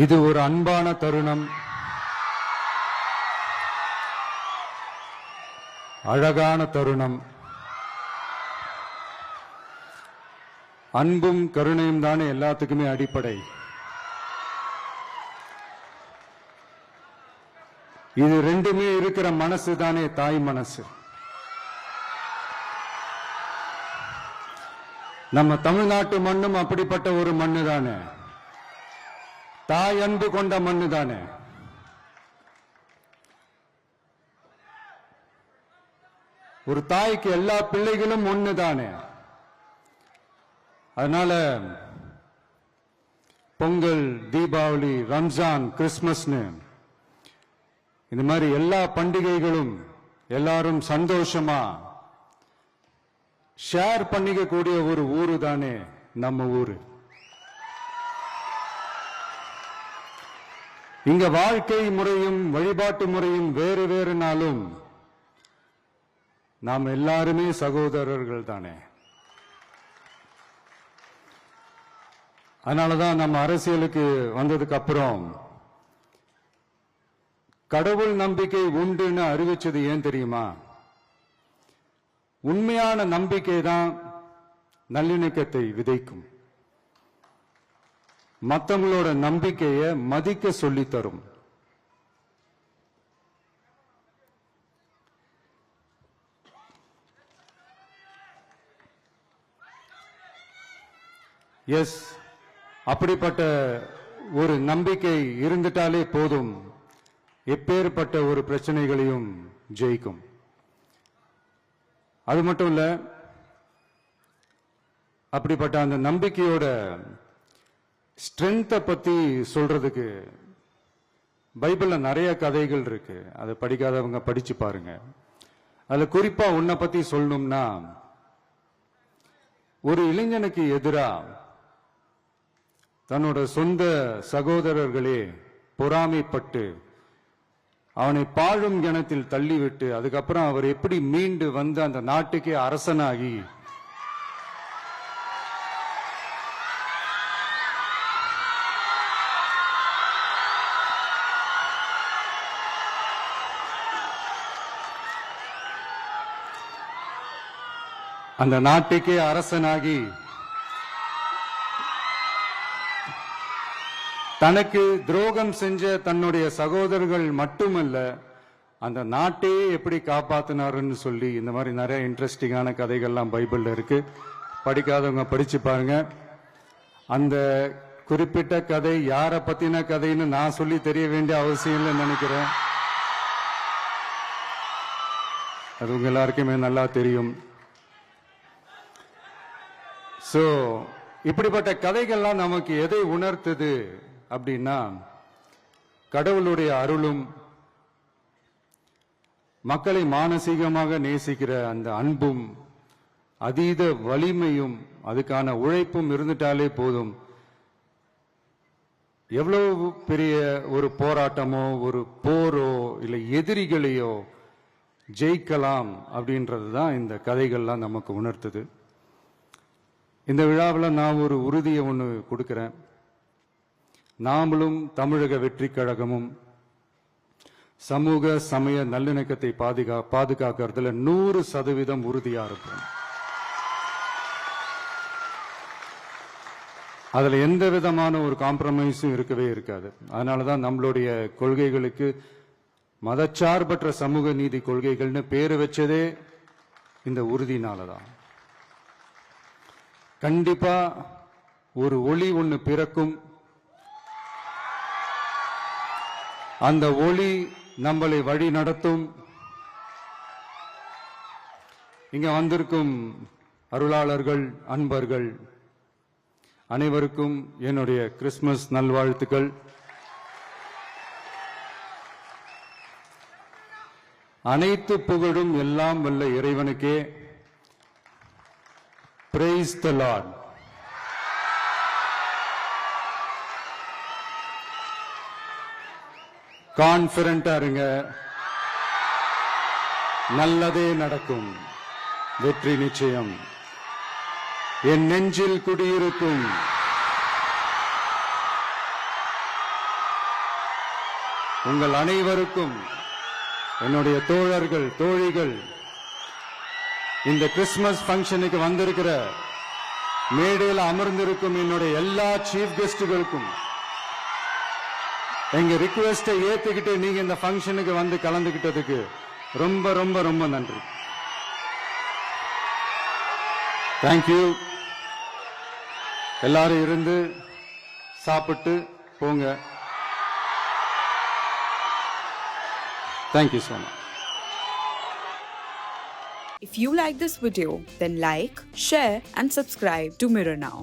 இது ஒரு அன்பான தருணம், அழகான தருணம். அன்பும் கருணையும் தானே எல்லாத்துக்குமே அடிப்படை. இது ரெண்டுமே இருக்கிற மனசு தானே தாய் மனசு. நம்ம தமிழ்நாட்டு மண்ணும் அப்படிப்பட்ட ஒரு மண்ணு தானே, தாய் அன்பு கொண்ட மண்ணு தானே. ஒரு தாய்க்கு எல்லா பிள்ளைகளும் ஒண்ணு தானே. அதனால பொங்கல், தீபாவளி, ரம்ஜான், கிறிஸ்துமஸ்னு இந்த மாதிரி எல்லா பண்டிகைகளும் எல்லாரும் சந்தோஷமா ஷேர் பண்ணிக்க கூடிய ஒரு ஊரு தானே நம்ம ஊரு. இங்க வாழ்க்கை முறையும் வழிபாட்டு முறையும் வேறு வேறுனாலும் நாம் எல்லாருமே சகோதரர்கள் தானே. அதனாலதான் நம்ம அரசியலுக்கு வந்ததுக்கு அப்புறம் கடவுள் நம்பிக்கை உண்டுன்னு அறிவிச்சது ஏன் தெரியுமா? உண்மையான நம்பிக்கை தான் நல்லிணக்கத்தை விதைக்கும், மற்றவங்களோட நம்பிக்கையை மதிக்க சொல்லி தரும். எஸ், அப்படிப்பட்ட ஒரு நம்பிக்கை இருந்துட்டாலே போதும், எப்பேற்பட்ட ஒரு பிரச்சனைகளையும் ஜெயிக்கும். அது மட்டும் இல்ல, அப்படிப்பட்ட அந்த நம்பிக்கையோட ஸ்ட்ரென்த்தை பத்தி சொல்றதுக்கு பைபிள்ல நிறைய கதைகள் இருக்கு. அதை படிக்காதவங்க படிச்சு பாருங்க. அதுல குறிப்பா உன்னை பத்தி சொல்லணும்னா, ஒரு இளைஞனுக்கு எதிரா தன்னோட சொந்த சகோதரர்களே பொறாமைப்பட்டு அவனை பாழும் கிணத்தில் தள்ளிவிட்டு அதுக்கப்புறம் அவர் எப்படி மீண்டு வந்து அந்த நாட்டுக்கே அரசனாகி அந்த நாட்டுக்கே அரசனாகி தனக்கு துரோகம் செஞ்ச தன்னுடைய சகோதரர்கள் மட்டுமல்ல, அந்த நாட்டையே எப்படி காப்பாத்தினாருன்னு சொல்லி இந்த மாதிரி நிறைய இன்ட்ரெஸ்டிங்கான கதைகள்லாம் பைபிள்ல இருக்கு. படிக்காதவங்க படிச்சு பாருங்க. அந்த குறிப்பிட்ட கதை யாரை பத்தின கதைன்னு நான் சொல்லி தெரிய வேண்டிய அவசியம் இல்லைன்னு நினைக்கிறேன். அது உங்க எல்லாருக்குமே நல்லா தெரியும். சோ இப்படிப்பட்ட கதைகள்லாம் நமக்கு எதை உணர்த்துது அப்படின்னா, கடவுளுடைய அருளும் மக்களை மானசீகமாக நேசிக்கிற அந்த அன்பும் அதீத வலிமையும் அதுக்கான உழைப்பும் இருந்துட்டாலே போதும், எவ்வளவு பெரிய ஒரு போராட்டமோ ஒரு போரோ இல்லை எதிரிகளையோ ஜெயிக்கலாம் அப்படின்றது தான் இந்த கதைகள்லாம் நமக்கு உணர்த்துது. இந்த விழாவில் நான் ஒரு உறுதியை ஒன்று கொடுக்கிறேன். நாமளும் தமிழக வெற்றி கழகமும் சமூக சமய நல்லிணக்கத்தை பாதுகாக்கிறதுல 100% உறுதியா இருப்போம். அதுல எந்த விதமான ஒரு காம்ப்ரமைஸும் இருக்கவே இருக்காது. அதனாலதான் நம்மளுடைய கொள்கைகளுக்கு மதச்சார்பற்ற சமூக நீதி கொள்கைகள்னு பேரு வச்சதே இந்த உறுதினாலதான். கண்டிப்பா ஒரு ஒளி ஒண்ணு பிறக்கும். அந்த ஒளி நம்மளை வழி நடத்தும். இங்க வந்திருக்கும் அருளாளர்கள், அன்பர்கள் அனைவருக்கும் என்னுடைய கிறிஸ்துமஸ் நல்வாழ்த்துக்கள். அனைத்து புகழும் எல்லாம் வல்ல இறைவனுக்கே. Praise the Lord. கான்பிடண்டா இருங்க, நல்லதே நடக்கும், வெற்றி நிச்சயம். என் நெஞ்சில் குடியிருக்கும் உங்கள் அனைவருக்கும், என்னுடைய தோழர்கள் தோழிகள், இந்த கிறிஸ்துமஸ் ஃபங்க்ஷனுக்கு வந்திருக்கிற மேடையில் அமர்ந்திருக்கும் என்னுடைய எல்லா சீஃப் கெஸ்டுகளுக்கும் எங்க ரிக்வெஸ்டை ஏத்துக்கிட்டு நீங்க இந்த ஃபங்க்ஷனுக்கு வந்து கலந்துகிட்டதுக்கு ரொம்ப ரொம்ப ரொம்ப நன்றி. தேங்க்யூ. எல்லாரும் இருந்து சாப்பிட்டு போங்க. Thank you so much. If you like this video, then like, share and subscribe to Mirror Now.